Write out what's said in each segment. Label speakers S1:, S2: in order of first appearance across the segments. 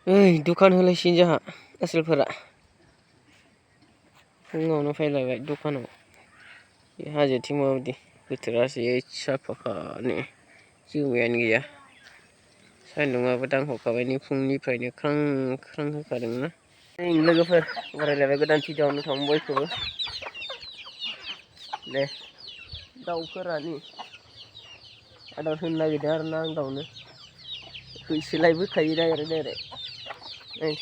S1: dokhan होलायसिगोन जोंहा आसोलफोरा फुङावनो फैलायबाय दखानाव बे हाजोथिं माबायदि बोथोरासो साफाखानो जोमैयानो गैया सान्दुङाबो दांहरखाबाय फुंनिफ्रायनो ख्रां ख्रां होखादोंना लोगोफोर रायलायबाय गोदान भिडिअआवनो थांबाय बयखौबो दे दाउफोरानि आदार होनो नागिरदों आरोना आं दाउनो होसोलायबोखायो डाइरेक्ट नै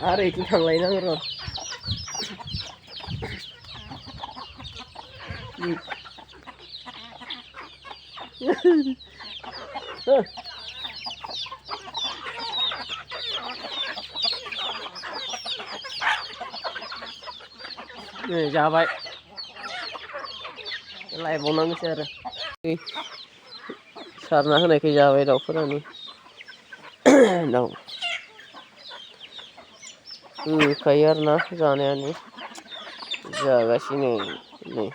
S1: आरो इथिं थांलायनांगौ र' जाबाय लायबावनांगौसो आरो सारना होनायखाय जाबाय दाउफोरानो दाउ होखायो आरोना जानायानो जागासिनो नै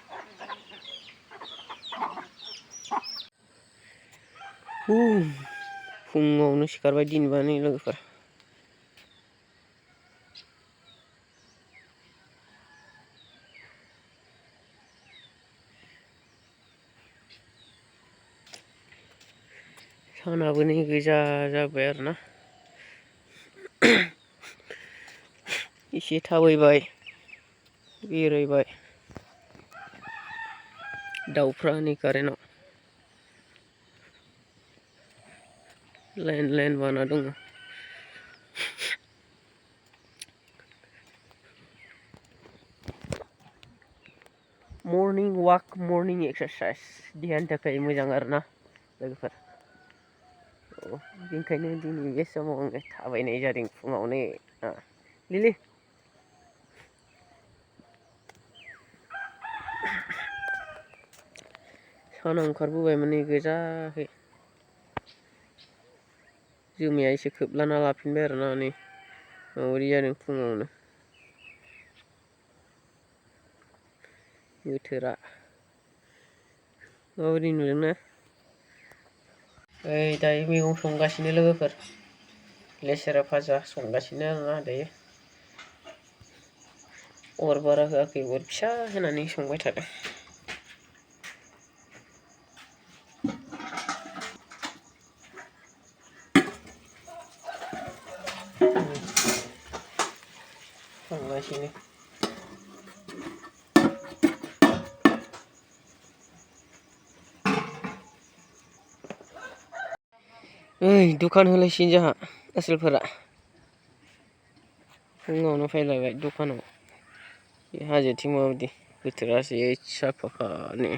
S1: फुङावनो सिखारबाय दिनबानो लोगोफोर सानाबो नै गोजा जाबाय आरोना एसे थाबायबाय बेरायबाय दाउफ्रा नै कारेन्टआव लाइन लाइन बाना दङ मर्निं वाक मर्निं एक्सारसाइज देहानि थाखाय मोजां आरोना लोगोफोर बेनिखायनो दिनै बे समाव आङो थाबायनाय जादों फुङावनो लिलि साना ओंखारबोबाय माने गोजाहै जोमैया एसे खोबलाना लाफिनबाय आरोना नै माबायदि जादों फुङावनो बोथोरा माबायदि नुदोंना दायो मैगं संगासिनो लोगोफोर लेसेरा भाजा संगासिनो आरोना दायो अर बारा होआखै अर फिसा होनानै संबाय थादों संगासिनो dokhan होलायसिगोन जोंहा आसोलफोरा फुङावनो फैलायबाय दखानाव बे हाजोथिं माबायदि बोथोरासो साफाखानो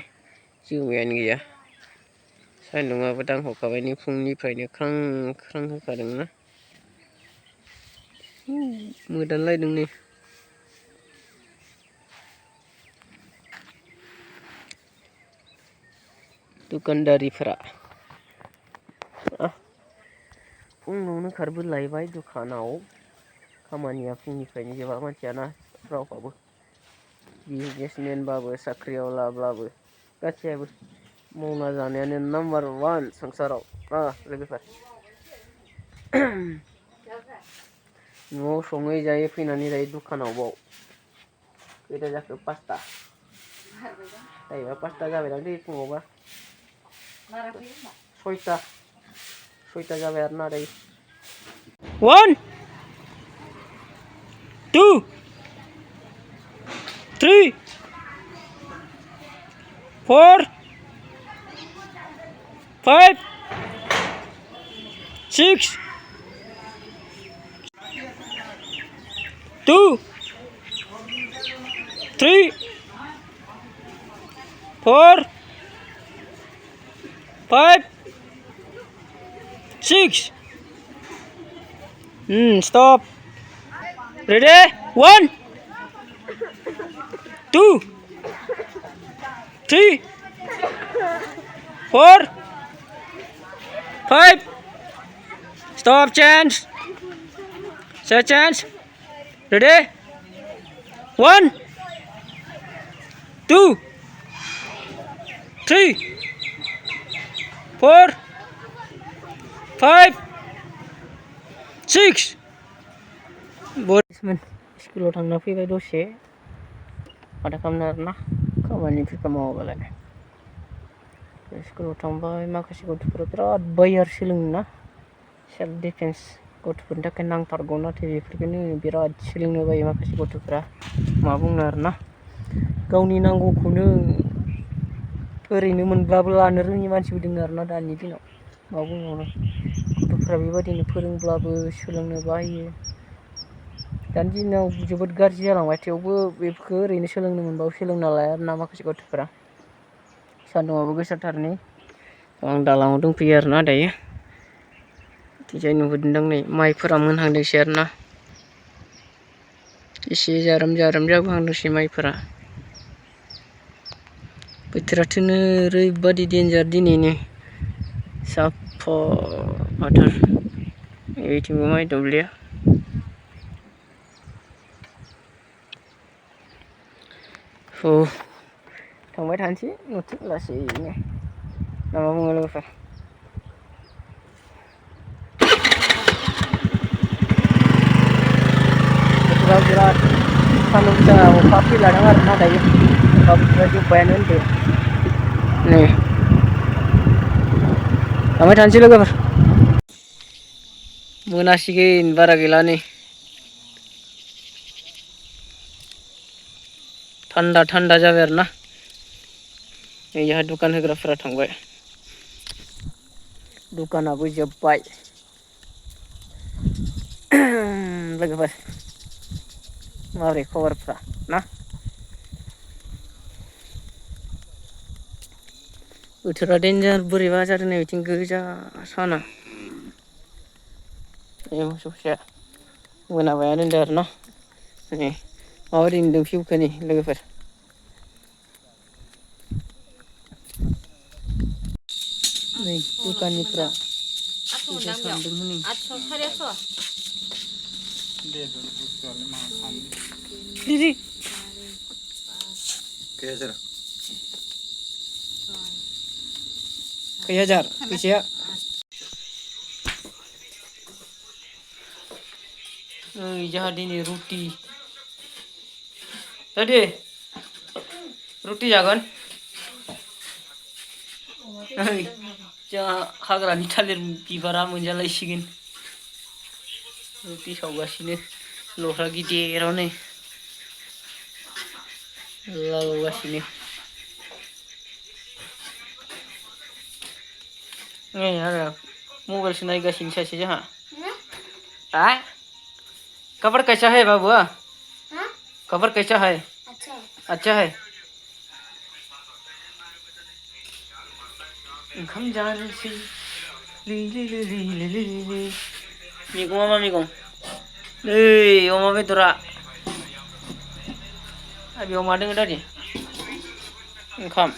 S1: जोमैयानो गैया सान्दुङाबो दांहरखाबाय फुंनिफ्रायनो ख्रां ख्रां होखादोंना मोदानलायदों नै दुखानदारिफोरा फुङावनो खारबोलायबाय दखानाव खामानिया फुंनिफ्रायनो जोबा मानसियाना रावहाबो बिजनेसमेनबाबो साख्रिआवलाब्लाबो गासैयाबो मावना जानायानो नाम्बार 1 संसाराव लोगोफोर न'आव सङै जायै फैनानै दायो दखानाव बाव खैथा जाखो 5ता टाइमा 5ता जाबायदां दै फुङावबा 6ता जाबाय आरोना दायो 1 2 3 4 5 6 2 3 4 5 6 stop ready 1 2 3 4 5 stop chance set chance ready 1 2 3 4 5 6 स्कुलाव थांना फैबाय दसे माथो खालामनो आरोना खामानिफोरखौ मावाबालाय स्कुलाव थांबाय माखासे गथ'फोरा बिराद बायो आरो सोलोंनो ना सेल्फ डिफेन्स गथ'फोरनि थाखाय नांथारगौ नाथाय बेफोरखौनो बिराद सोलोंनो बायो माखासे गथ'फोरा मा बुंनो आरोना गावनि नांगौखौनो ओरैनो मोनब्लाबो लानो रोङि मानसिबो दङ आरोना दानि दिनाव मा बुंबावनो गथ'फोरा बेबायदिनो फोरोंब्लाबो सोलोंनो बायो दानि दिनाव जोबोद गाज्रि जालांबाय थेवबो बेफोरखौ ओरैनो सोलोंनो मोनबाबो सोलोंना लाया आरोना माखासे गथ'फोरा सान्दुंआबो गोसाथारनि आं दालाङाव दंफैयो आरोना दायो जाय नुहुरदों नै माइफोरा मोनहांदोंसै आरोना एसे जारोम जारोम जाबोहांदोंसै माइफोरा बोथोराथ'नो ओरैबादि देन्जार दिनैनो साफाथार बेथिंबो माइ दुब्लिया थांबाय थानोसै न'थिं लासैनो ना मा बुङो लोगोफोर बोथोरा बिराद सान्दुं गोसा अखा फैलादों आरोना दायो अखा बोथोरा जोब्बायानो होनदो नै थांबाय थानोसै लोगोफोर मोनासिगोन बारा गैला नै थान्दा थान्दा जाबाय आरोना जोंहा दखान होग्राफोरा थांबाय दखानाबो जोब्बाय लोगोफोर माबोरै खबरफ्रा ना बोथोरा देन्जार बोरैबा जादों नै बिथिं गोजा साना मोसौ फिसाया मोनाबायानो होनदों आरोना नै माबायदि नुदों भिउखौ नै लोगोफोर नै दखाननिफ्रा फैसा सानदों हनै 800 खै हाजार फैसाया नै जोंहा दिनै रुटि दादि रुटि जागोन नै जोंहा हाग्रानि थालिर बिबारा मोनजालायसिगोन रुटि सावगासिनो लथा गिदिराव नै लागावगासिनो नै आरो मबाइलसो नायगासिनो सासे जोंहा खबर कैसा है बाबू खबर कैसा है अच्छा है ओंखाम जानोसै मैगङा मा मैगं नै अमा बेदरा बेयाव मा दङ दादि ओंखाम